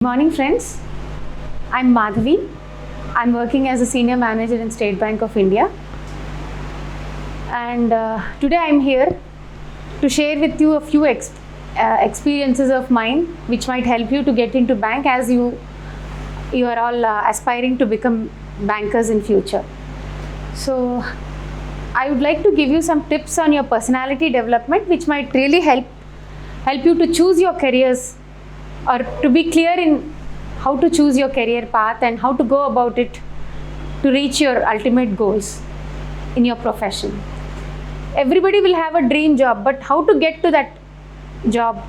Good morning friends, I'm Madhavi. I'm working as a senior manager in State Bank of India, and today I'm here to share with you a few experiences of mine which might help you to get into bank as you are all aspiring to become bankers in future. So I would like to give you some tips on your personality development which might really help you to choose your careers, or to be clear in how to choose your career path and how to go about it to reach your ultimate goals in your profession. Everybody will have a dream job, but how to get to that job,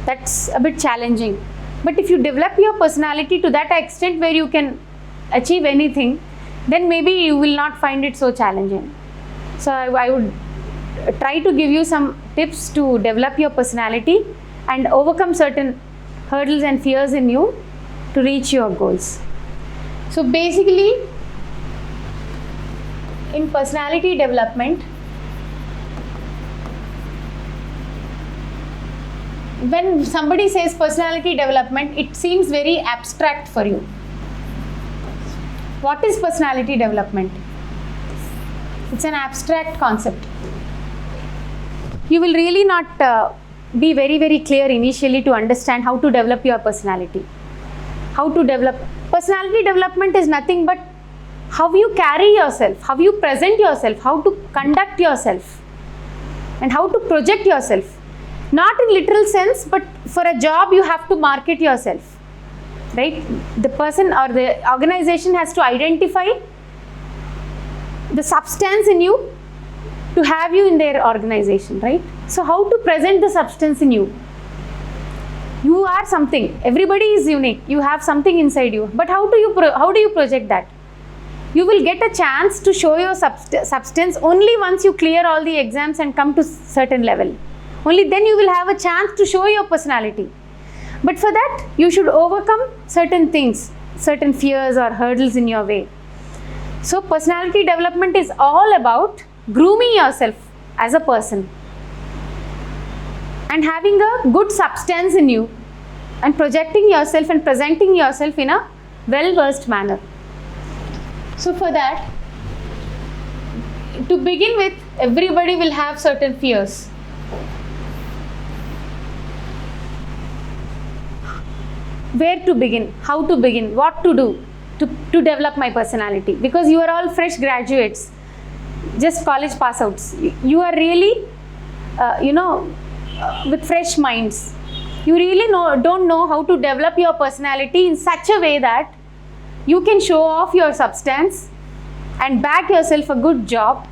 that's a bit challenging. But if you develop your personality to that extent where you can achieve anything, then maybe you will not find it so challenging. So I would try to give you some tips to develop your personality and overcome certain hurdles and fears in you to reach your goals. So basically, in personality development, when somebody says personality development, it seems very abstract for you. What is personality development? It's an abstract concept. You will really not be very clear initially to understand how to develop your personality. Personality development is nothing but how you carry yourself, how you present yourself, how to conduct yourself, and how to project yourself. Not in literal sense, but for a job you have to market yourself, right? The person or the organization has to identify the substance in you to have you in their organization, right? So how to present the substance in you? You are something. Everybody is unique. You have something inside you. But how do you project that? You will get a chance to show your substance only once you clear all the exams and come to certain level. Only then you will have a chance to show your personality. But for that, you should overcome certain things, certain fears or hurdles in your way. So personality development is all about grooming yourself as a person and having a good substance in you and projecting yourself and presenting yourself in a well-versed manner. So for that, to begin with, everybody will have certain fears. Where to begin, how to begin, what to do to develop my personality, because you are all fresh graduates, just college pass outs. You are really with fresh minds. You really don't know how to develop your personality in such a way that you can show off your substance and back yourself a good job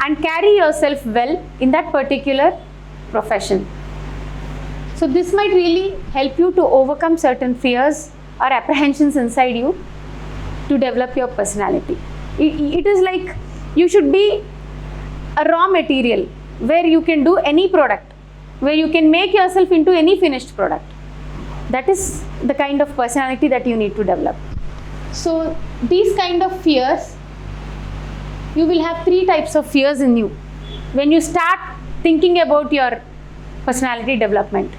and carry yourself well in that particular profession. So this might really help you to overcome certain fears or apprehensions inside you to develop your personality. It is like you should be a raw material where you can do any product, where you can make yourself into any finished product. That is the kind of personality that you need to develop. So these kind of fears, you will have 3 types of fears in you when you start thinking about your personality development.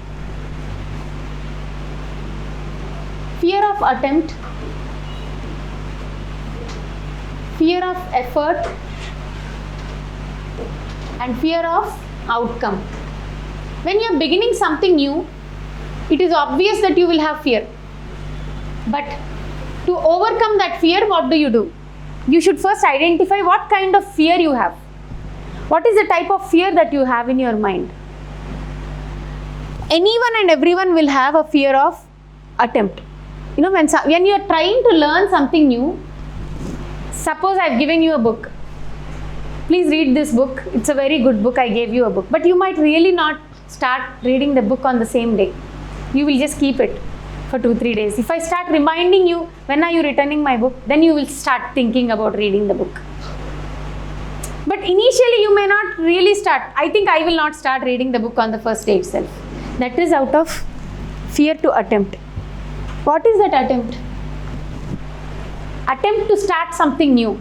Fear of attempt, fear of effort, and fear of outcome. When you are beginning something new, it is obvious that you will have fear. But to overcome that fear, what do? You should first identify what kind of fear you have. What is the type of fear that you have in your mind? Anyone and everyone will have a fear of attempt. You know, when you are trying to learn something new, suppose I have given you a book. Please read this book. It's a very good book. I gave you a book. But you might really not start reading the book on the same day. You will just keep it for 2-3 days. If I start reminding you, when are you returning my book? Then you will start thinking about reading the book. But initially you may not really start. I think I will not start reading the book on the first day itself. That is out of fear to attempt. What is that attempt? Attempt to start something new.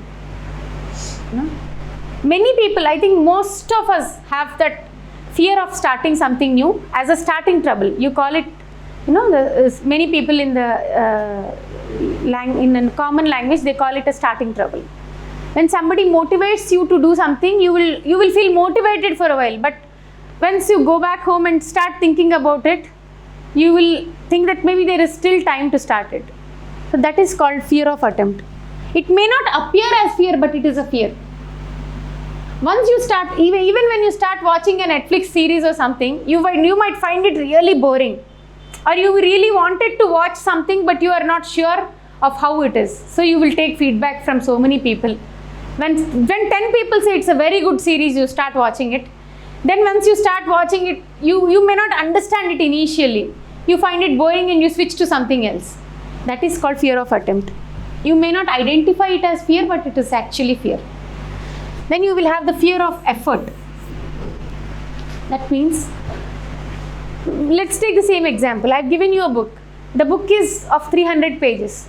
Many people, I think most of us have that fear of starting something new as a starting trouble. You call it Many people in the in a common language, they call it a starting trouble. When somebody motivates you to do something, you will feel motivated for a while, but once you go back home and start thinking about it, you will think that maybe there is still time to start it. So that is called fear of attempt. It may not appear as fear, but it is a fear. Once you start, even when you start watching a Netflix series or something, you might find it really boring, or you really wanted to watch something but you are not sure of how it is. So you will take feedback from so many people. When 10 people say it's a very good series, you start watching it. Then once you start watching it, you may not understand it initially. You find it boring and you switch to something else. That is called fear of attempt. You may not identify it as fear, but it is actually fear. Then you will have the fear of effort. That means, let's take the same example. I've given you a book. The book is of 300 pages.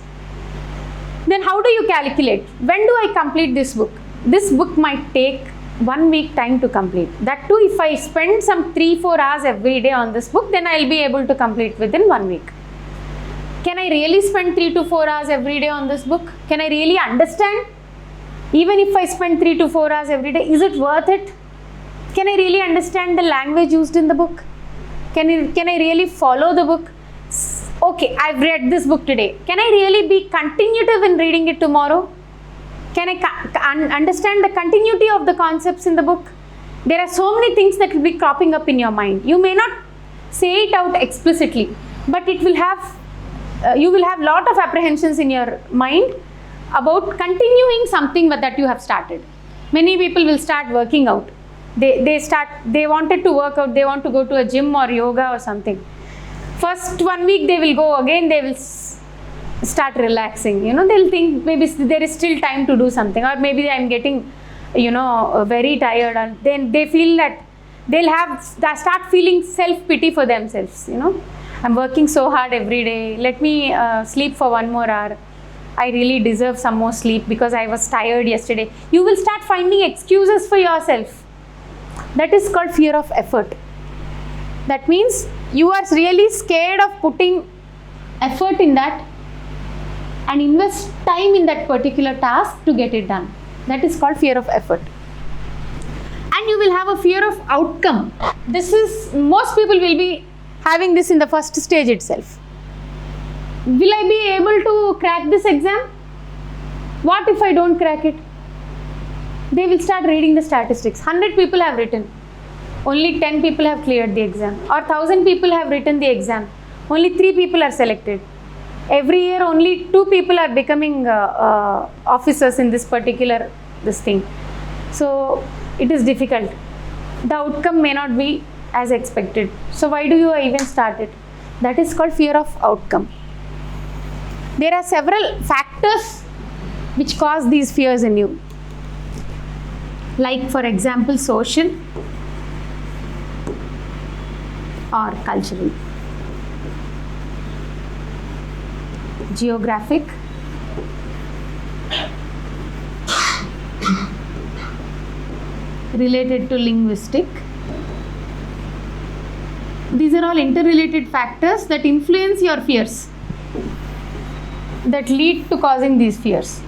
Then how do you calculate? When do I complete this book? This book might take 1 week time to complete. That too, if I spend some 3-4 hours every day on this book, then I'll be able to complete within 1 week. Can I really spend 3 to 4 hours every day on this book? Can I really understand? Even if I spend 3 to 4 hours every day, is it worth it? Can I really understand the language used in the book? Can I really follow the book? Okay, I've read this book today. Can I really be continuative in reading it tomorrow? Can I understand the continuity of the concepts in the book? There are so many things that will be cropping up in your mind. You may not say it out explicitly, but it will have you will have lot of apprehensions in your mind about continuing something that you have started. Many people will start working out. They wanted to work out, they want to go to a gym or yoga or something. First 1 week they will go, again they will start relaxing. They'll think maybe there is still time to do something, or maybe I'm getting very tired, and then they feel that they'll start feeling self-pity for themselves. I'm working so hard every day, let me sleep for 1 more hour. I really deserve some more sleep because I was tired yesterday. You will start finding excuses for yourself. That is called fear of effort. That means you are really scared of putting effort in that and invest time in that particular task to get it done. That is called fear of effort. And you will have a fear of outcome. Most people will be having this in the first stage itself. Will I be able to crack this exam? What if I don't crack it? They will start reading the statistics. 100 people have written. Only 10 people have cleared the exam. Or 1,000 people have written the exam. Only 3 people are selected. Every year only 2 people are becoming officers in this particular thing. So it is difficult. The outcome may not be as expected. So why do you even start it? That is called fear of outcome. There are several factors which cause these fears in you. Like, for example, social or cultural, geographic, related to linguistic. These are all interrelated factors that influence your fears, that lead to causing these fears.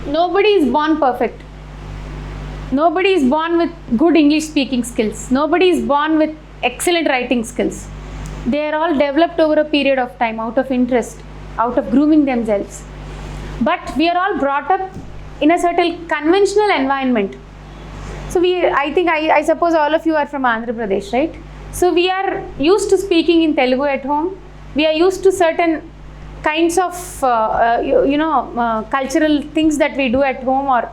Nobody is born perfect. Nobody is born with good English speaking skills. Nobody is born with excellent writing skills. They are all developed over a period of time, out of interest, out of grooming themselves. But we are all brought up in a certain conventional environment. So I suppose all of you are from Andhra Pradesh, right? So we are used to speaking in Telugu at home. We are used to certain kinds of cultural things that we do at home or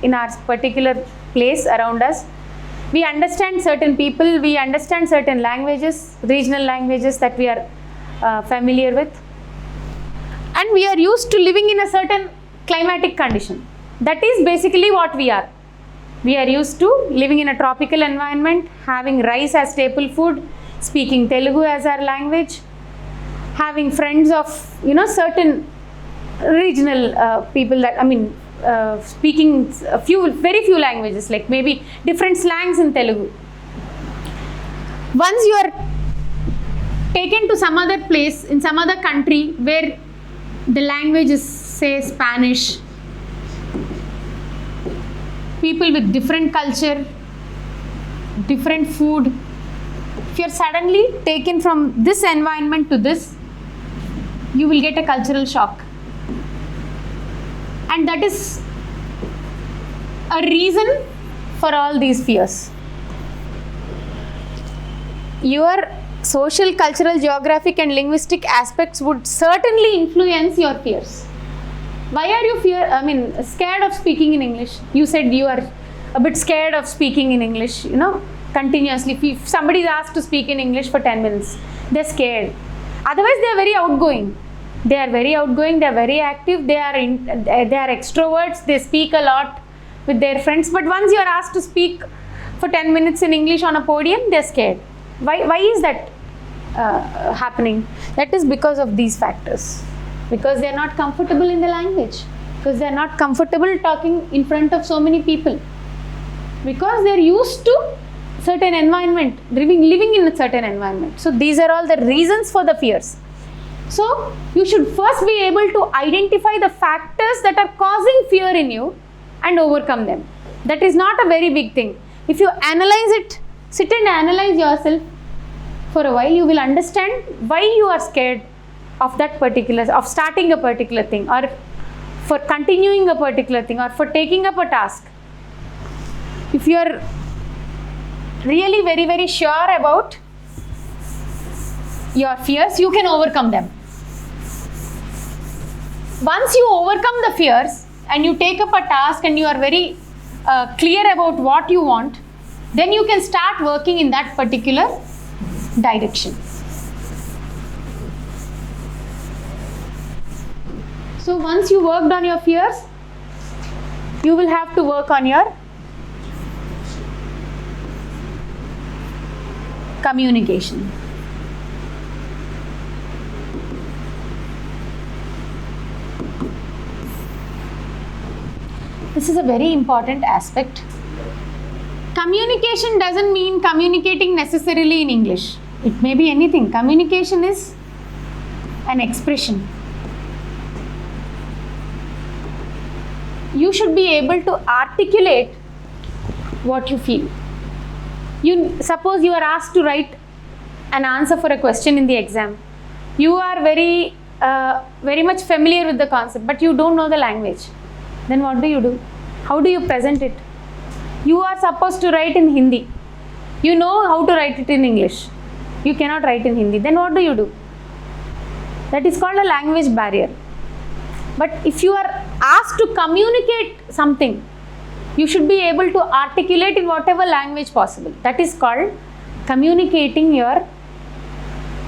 in our particular place around us. We understand certain people, we understand certain languages, regional languages that we are familiar with, and we are used to living in a certain climatic condition. That is basically what we are. We are used to living in a tropical environment, having rice as staple food, speaking Telugu as our language, having friends of certain regional people speaking very few languages, like maybe different slangs in Telugu. Once you are taken to some other place in some other country where the language is, say, Spanish, people with different culture, different food. If you're suddenly taken from this environment to this, you will get a cultural shock. And that is a reason for all these fears. Your social, cultural, geographic and linguistic aspects would certainly influence your fears. Why are you scared of speaking in English? You said you are a bit scared of speaking in English, continuously. If somebody is asked to speak in English for 10 minutes, they're scared. Otherwise, they are very outgoing. They are very outgoing, they are very active, they are extroverts, they speak a lot with their friends. But once you are asked to speak for 10 minutes in English on a podium, they're scared. Why is that happening? That is because of these factors. Because they are not comfortable in the language. Because they are not comfortable talking in front of so many people. Because they are used to certain environment, living in a certain environment. So these are all the reasons for the fears. So you should first be able to identify the factors that are causing fear in you and overcome them. That is not a very big thing. If you analyze it, sit and analyze yourself for a while, you will understand why you are scared of of starting a particular thing, or for continuing a particular thing, or for taking up a task. If you are really very, very sure about your fears, you can overcome them. Once you overcome the fears and you take up a task and you are very clear about what you want, then you can start working in that particular direction. So once you worked on your fears, you will have to work on your communication. This is a very important aspect. Communication doesn't mean communicating necessarily in English. It may be anything. Communication is an expression. You should be able to articulate what you feel. Suppose you are asked to write an answer for a question in the exam. You are very much familiar with the concept, but you don't know the language. Then what do you do? How do you present it? You are supposed to write in Hindi. You know how to write it in English. You cannot write in Hindi. Then what do you do? That is called a language barrier. But if you are asked to communicate something, you should be able to articulate in whatever language possible. That is called communicating your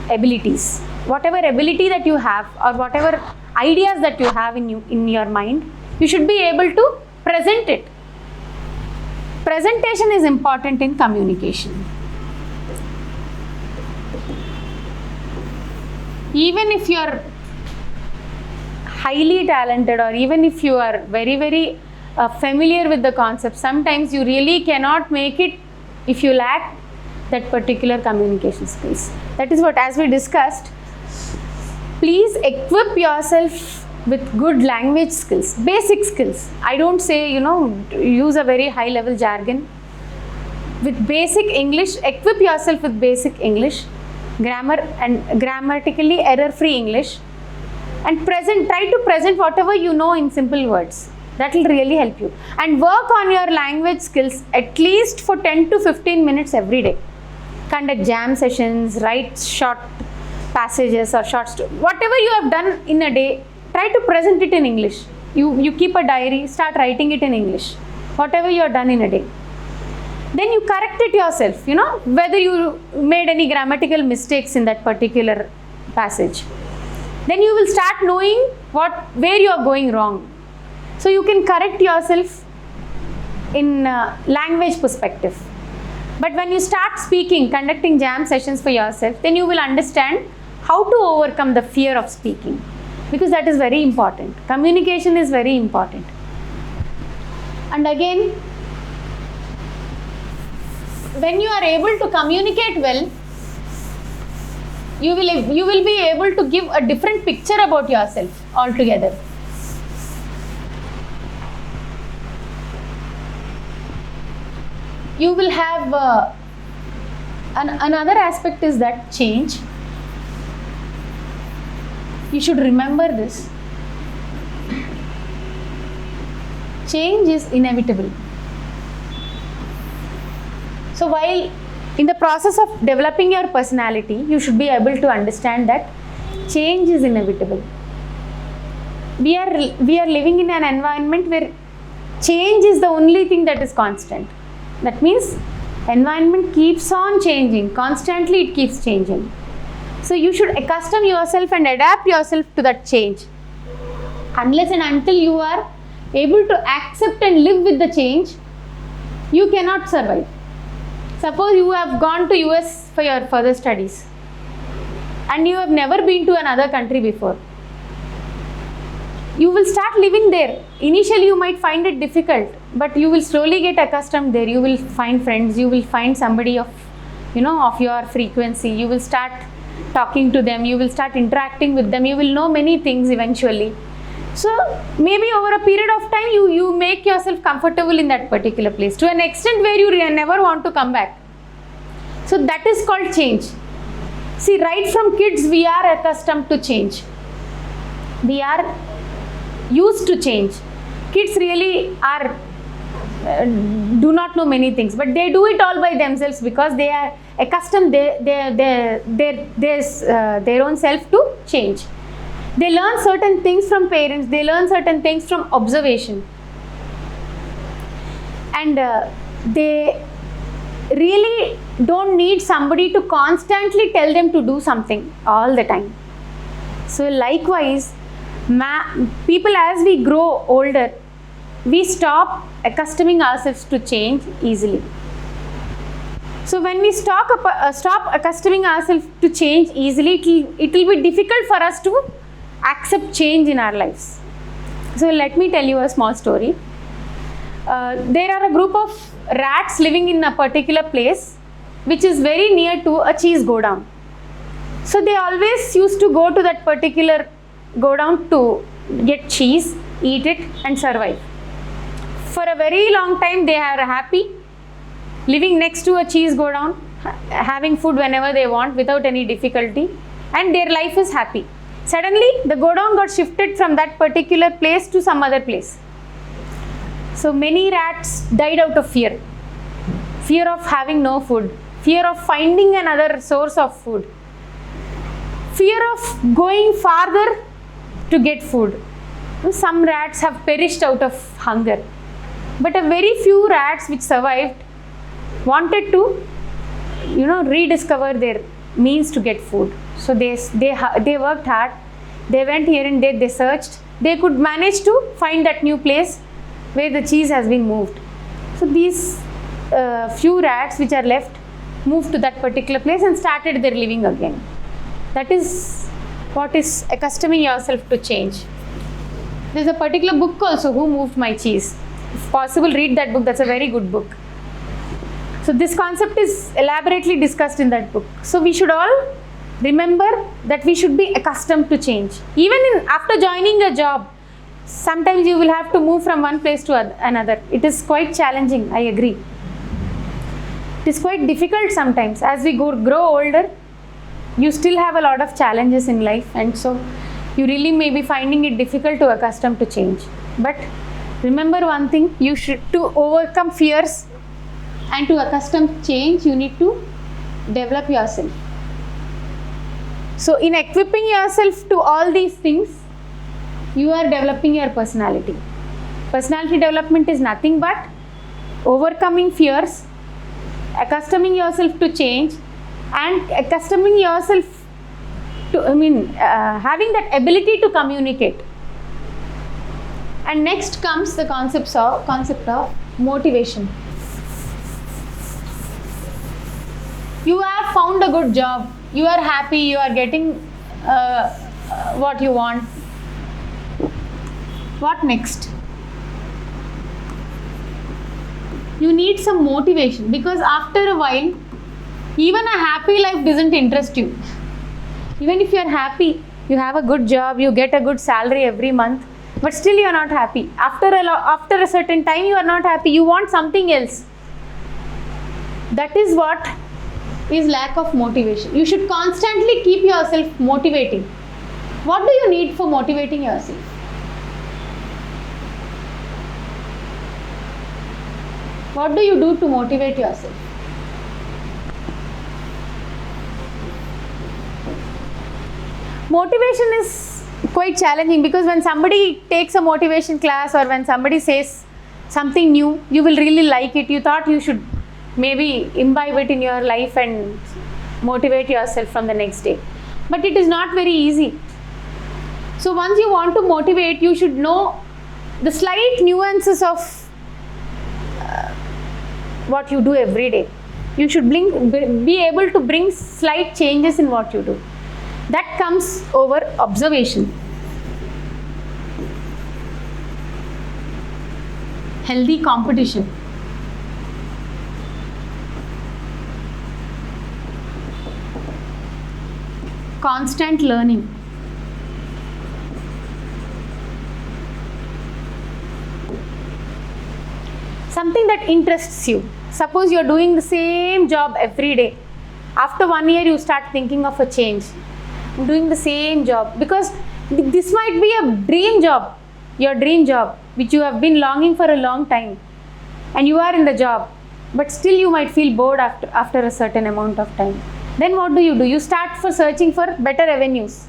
abilities. Whatever ability that you have, or whatever ideas that you have in your mind, you should be able to present it. Presentation is important in communication. Even if you are highly talented, or even if you are very, very familiar with the concept, sometimes you really cannot make it if you lack that particular communication skills. That is what, as we discussed, please equip yourself with good language skills, basic skills. I don't say, use a very high level jargon. With basic English, equip yourself with basic English, grammar and grammatically error-free English, and try to present whatever you know in simple words. That will really help you. And work on your language skills at least for 10 to 15 minutes every day. Conduct jam sessions, write short passages or short stories. Whatever you have done in a day, try to present it in English. You keep a diary, start writing it in English. Whatever you have done in a day. Then you correct it yourself, whether you made any grammatical mistakes in that particular passage. Then you will start knowing where you are going wrong. So you can correct yourself in language perspective. But when you start speaking, conducting jam sessions for yourself, then you will understand how to overcome the fear of speaking. Because that is very important. Communication is very important. And again, when you are able to communicate well, you will be able to give a different picture about yourself altogether. You will have another aspect is that change. You should remember this. Change is inevitable. So while in the process of developing your personality, you should be able to understand that change is inevitable. We are living in an environment where change is the only thing that is constant. That means environment keeps on changing, constantly it keeps changing. So you should accustom yourself and adapt yourself to that change. Unless and until you are able to accept and live with the change, you cannot survive. Suppose you have gone to US for your further studies and you have never been to another country before. You will start living there. Initially you might find it difficult, but you will slowly get accustomed there. You will find friends, you will find somebody of your frequency. You will start talking to them, you will start interacting with them, you will know many things eventually. So maybe over a period of time you make yourself comfortable in that particular place to an extent where you never want to come back. So that is called change. See, right from kids we are accustomed to change. We are used to change. Kids really are do not know many things, but they do it all by themselves because they are accustomed their own self to change. They learn certain things from parents, they learn certain things from observation, and they really don't need somebody to constantly tell them to do something all the time. So likewise, people, as we grow older, we stop accustoming ourselves to change easily. So when we stop accustoming ourselves to change easily, it will be difficult for us to accept change in our lives. So let me tell you a small story. There are a group of rats living in a particular place which is very near to a cheese godown. So they always used to go to that particular godown to get cheese, eat it and survive. For a very long time they are happy living next to a cheese godown, having food whenever they want without any difficulty, and their life is happy. Suddenly the godown got shifted from that particular place to some other place. So many rats died out of fear. Fear of having no food, fear of finding another source of food, fear of going farther to get food. Some rats have perished out of hunger, but a very few rats which survived wanted to rediscover their means to get food. So they worked hard, they went here and there, they searched, they could manage to find that new place where the cheese has been moved. So these few rats which are left moved to that particular place and started their living again. That is what is accustoming yourself to change. There's a particular book also, Who Moved My Cheese. If possible, read that book. That's a very good book. So this concept is elaborately discussed in that book. So we should all remember that we should be accustomed to change. Even after joining a job, sometimes you will have to move from one place to another. It is quite challenging, I agree. It is quite difficult sometimes. As we grow older, you still have a lot of challenges in life, and so you really may be finding it difficult to accustom to change. But remember one thing, to overcome fears and to accustom to change, you need to develop yourself. So in equipping yourself to all these things, you are developing your personality. Personality development is nothing but overcoming fears, accustoming yourself to change, and accustoming yourself to, having that ability to communicate. And next comes the concept of motivation. You have found a good job, you are happy, you are getting what you want. What next? You need some motivation, because after a while, even a happy life doesn't interest you. Even if you are happy, you have a good job, you get a good salary every month, but still you are not happy. After a certain time, you are not happy. You want something else. That is what is lack of motivation. You should constantly keep yourself motivating. What do you need for motivating yourself? What do you do to motivate yourself? Motivation is quite challenging, because when somebody takes a motivation class or when somebody says something new, you will really like it. You thought you should maybe imbibe it in your life and motivate yourself from the next day. But it is not very easy. So once you want to motivate, you should know the slight nuances of what you do every day. You should be able to bring slight changes in what you do. That comes over observation. Healthy competition. Constant learning. Something that interests you. Suppose you are doing the same job every day. After 1 year, you start thinking of a change. I'm doing the same job, because this might be a dream job, your dream job, which you have been longing for a long time, and you are in the job, but still you might feel bored after a certain amount of time. Then what do? You start searching for better avenues.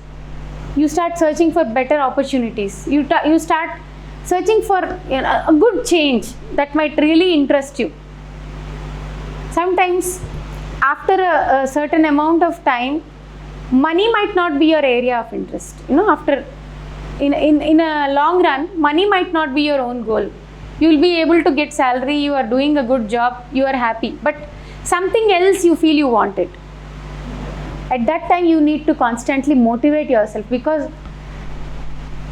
You start searching for better opportunities. You start searching for a good change that might really interest you. Sometimes after a certain amount of time, money might not be your area of interest. After in a long run, money might not be your own goal. You will be able to get salary, you are doing a good job, you are happy, but something else you feel you want it. At that time, you need to constantly motivate yourself, because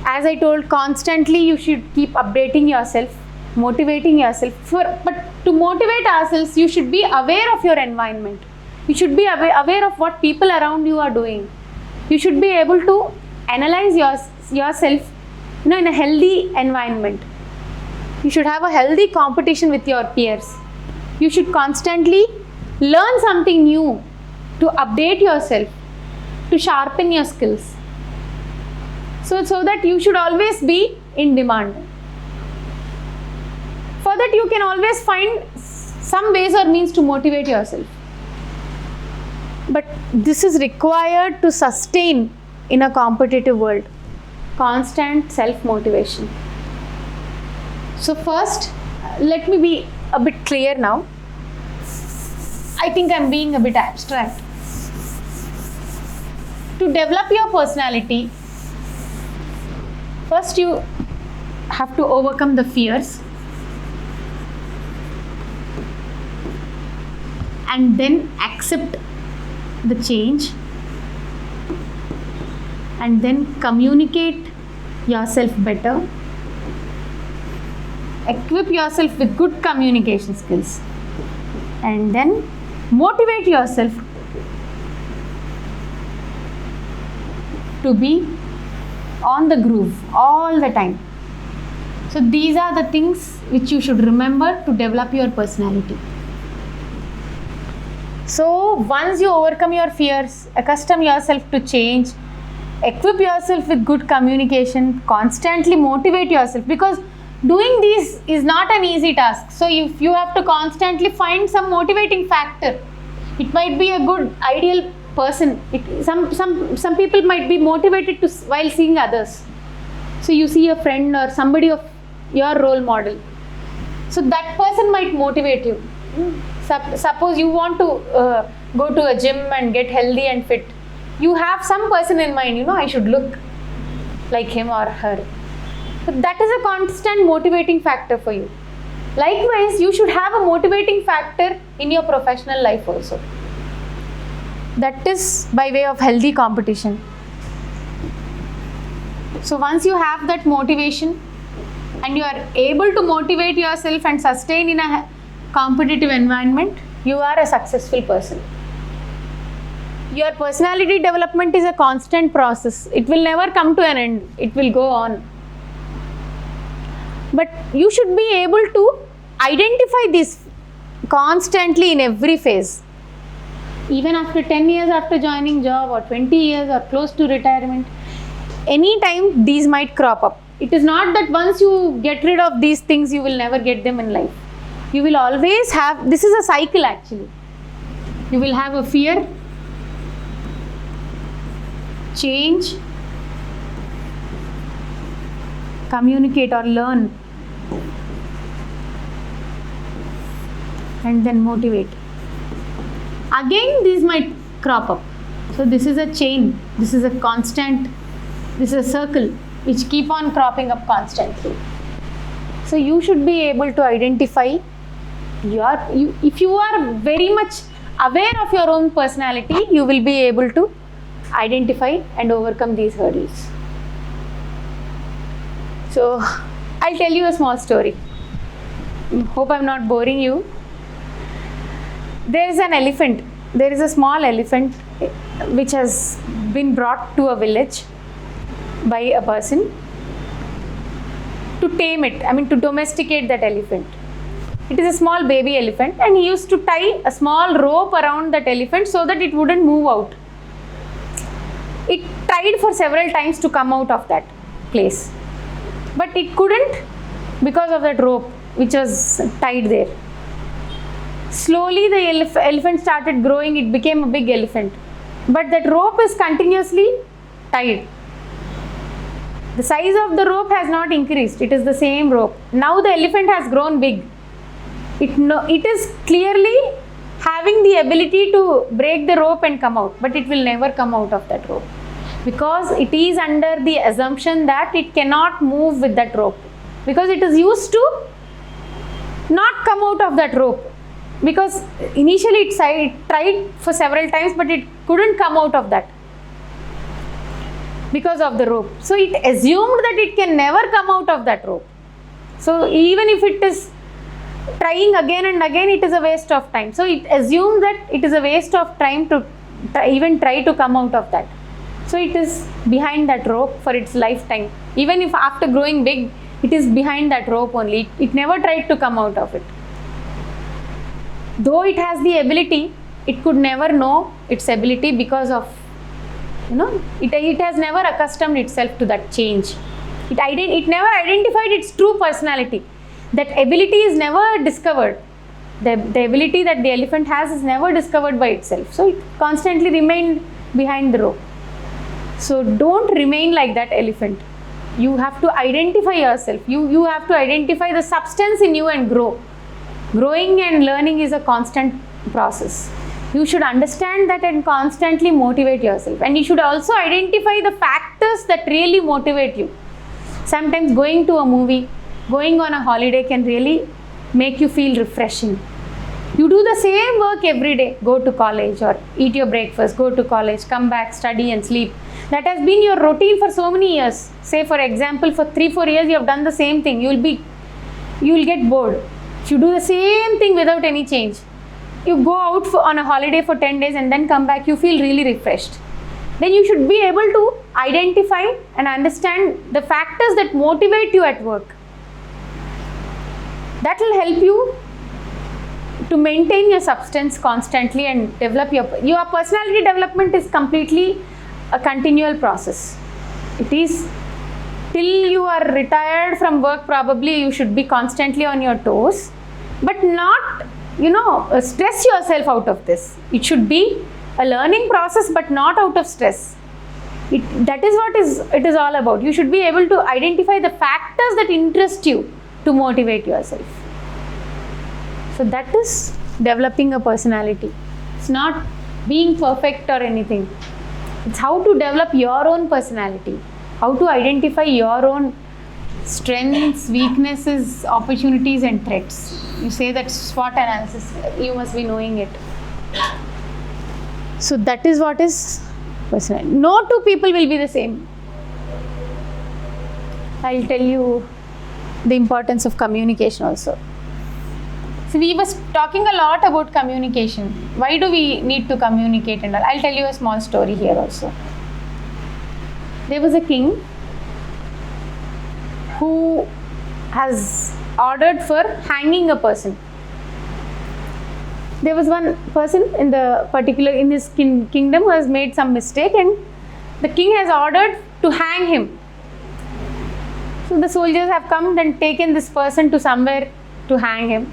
as I told, constantly you should keep updating yourself, motivating yourself. But to motivate ourselves, you should be aware of your environment. You should be aware of what people around you are doing. You should be able to analyze yourself in a healthy environment. You should have a healthy competition with your peers. You should constantly learn something new, to update yourself, to sharpen your skills. So that you should always be in demand. For that, you can always find some ways or means to motivate yourself. But this is required to sustain in a competitive world. Constant self-motivation. So first, let me be a bit clear now. I think I'm being a bit abstract. To develop your personality, first you have to overcome the fears, and then accept the change, and then communicate yourself better, equip yourself with good communication skills, and then motivate yourself to be on the groove all the time. So these are the things which you should remember to develop your personality. So once you overcome your fears, accustom yourself to change, equip yourself with good communication, constantly motivate yourself, because doing this is not an easy task. So if you have to constantly find some motivating factor, it might be a good ideal person. Some people might be motivated while seeing others. So you see a friend or somebody of your role model. So that person might motivate you. Suppose you want to go to a gym and get healthy and fit. You have some person in mind, I should look like him or her. So that is a constant motivating factor for you. Likewise, you should have a motivating factor in your professional life also. That is by way of healthy competition. So once you have that motivation and you are able to motivate yourself and sustain in a competitive environment, you are a successful person. Your personality development is a constant process. It will never come to an end. It will go on. But you should be able to identify this constantly in every phase. Even after 10 years after joining job, or 20 years, or close to retirement, anytime these might crop up. It is not that once you get rid of these things, you will never get them in life. You will always have, this is a cycle actually. You will have a fear, change, communicate or learn, and then motivate. Again, these might crop up. So this is a chain, this is a constant, this is a circle which keep on cropping up constantly. So you should be able to identify if you are very much aware of your own personality, you will be able to identify and overcome these hurdles. So I'll tell you a small story. Hope I'm not boring you. There is an elephant. There is a small elephant which has been brought to a village by a person to tame it, to domesticate that elephant. It is a small baby elephant, and he used to tie a small rope around that elephant so that it wouldn't move out. It tried for several times to come out of that place, but it couldn't because of that rope which was tied there. Slowly the elephant started growing, it became a big elephant, but that rope is continuously tied. The size of the rope has not increased, it is the same rope. Now the elephant has grown big. It is clearly having the ability to break the rope and come out, but it will never come out of that rope because it is under the assumption that it cannot move with that rope, because it is used to not come out of that rope, because initially it tried for several times but it couldn't come out of that because of the rope. So it assumed that it can never come out of that rope. So even if it is trying again and again, it is a waste of time. So it assumed that it is a waste of time to even try to come out of that. So it is behind that rope for its lifetime. Even if after growing big, it is behind that rope only. It never tried to come out of it. Though it has the ability, it could never know its ability because of, it has never accustomed itself to that change. It never identified its true personality. That ability is never discovered. The ability that the elephant has is never discovered by itself. So it constantly remained behind the rope. So don't remain like that elephant. You have to identify yourself. You have to identify the substance in you and grow. Growing and learning is a constant process. You should understand that and constantly motivate yourself. And you should also identify the factors that really motivate you. Sometimes going to a movie, going on a holiday can really make you feel refreshing. You do the same work every day. Go to college or eat your breakfast, go to college, come back, study and sleep. That has been your routine for so many years. Say for example, for 3-4 years you have done the same thing. You will get bored. If you do the same thing without any change, you go out on a holiday for 10 days and then come back, you feel really refreshed. Then you should be able to identify and understand the factors that motivate you at work. That will help you to maintain your substance constantly and develop your personality development is completely a continual process. It is till you are retired from work, probably you should be constantly on your toes, but not, stress yourself out of this. It should be a learning process, but not out of stress. That is what it is all about. You should be able to identify the factors that interest you to motivate yourself. So that is developing a personality. It's not being perfect or anything. It's how to develop your own personality, how to identify your own strengths, weaknesses, opportunities and threats. You say that SWOT analysis, you must be knowing it. So that is what is personality. No two people will be the same. I'll tell you the importance of communication also. So we was talking a lot about communication. Why do we need to communicate and all? I'll tell you a small story here also. There was a king who has ordered for hanging a person. There was one person in his kingdom who has made some mistake, and the king has ordered to hang him. So the soldiers have come and taken this person to somewhere to hang him.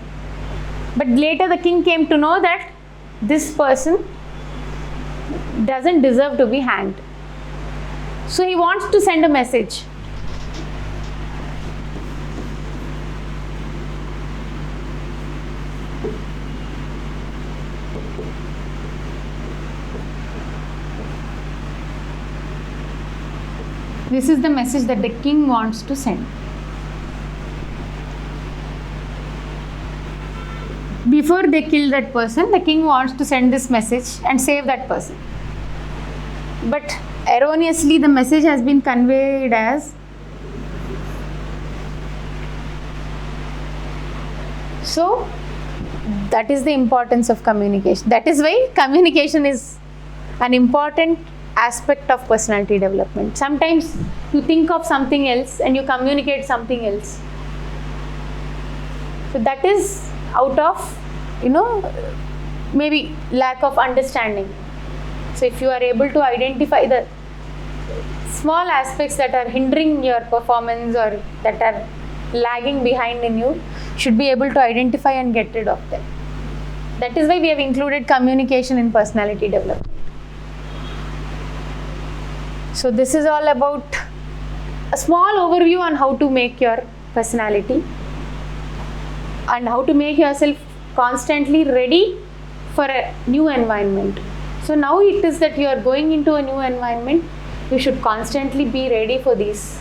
But later the king came to know that this person doesn't deserve to be hanged. So he wants to send a message. This is the message that the king wants to send. Before they kill that person, the king wants to send this message and save that person. But erroneously, the message has been conveyed as, so that is the importance of communication. That is why communication is an important aspect of personality development. Sometimes you think of something else and you communicate something else. So that is out of, maybe lack of understanding. So if you are able to identify the small aspects that are hindering your performance or that are lagging behind in you, should be able to identify and get rid of them. That is why we have included communication in personality development. So this is all about a small overview on how to make your personality and how to make yourself constantly ready for a new environment. So now it is that you are going into a new environment, you should constantly be ready for these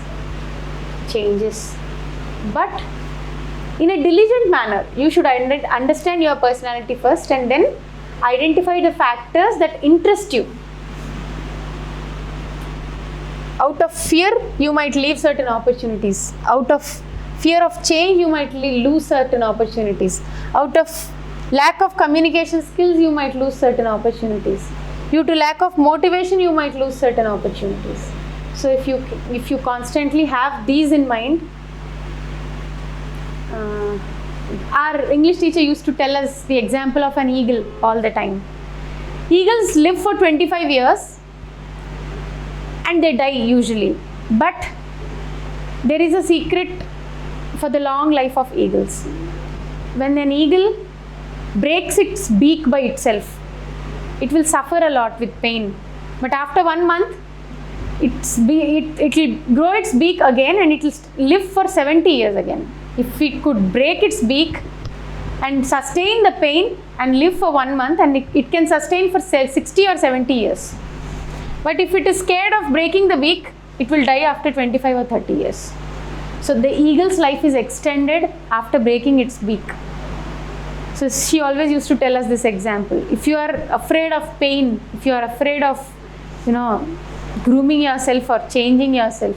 changes. But in a diligent manner, you should understand your personality first and then identify the factors that interest you. Out of fear, you might leave certain opportunities. Out of fear of change, you might lose certain opportunities. Out of lack of communication skills, you might lose certain opportunities. Due to lack of motivation, you might lose certain opportunities. So if you constantly have these in mind, our English teacher used to tell us the example of an eagle all the time. Eagles live for 25 years and they die usually. But there is a secret for the long life of eagles. When an eagle breaks its beak by itself, it will suffer a lot with pain. But after 1 month, it will grow its beak again and it will live for 70 years again. If it could break its beak and sustain the pain and live for 1 month, and it can sustain for 60 or 70 years. But if it is scared of breaking the beak, it will die after 25 or 30 years. So the eagle's life is extended after breaking its beak. So she always used to tell us this example. If you are afraid of pain, if you are afraid of, grooming yourself or changing yourself,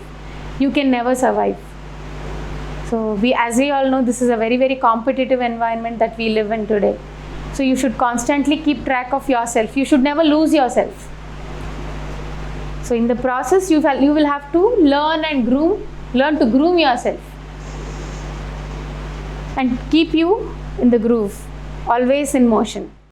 you can never survive. So as we all know, this is a very, very competitive environment that we live in today. So you should constantly keep track of yourself. You should never lose yourself. So in the process, you will have to learn to groom yourself and keep you in the groove, always in motion.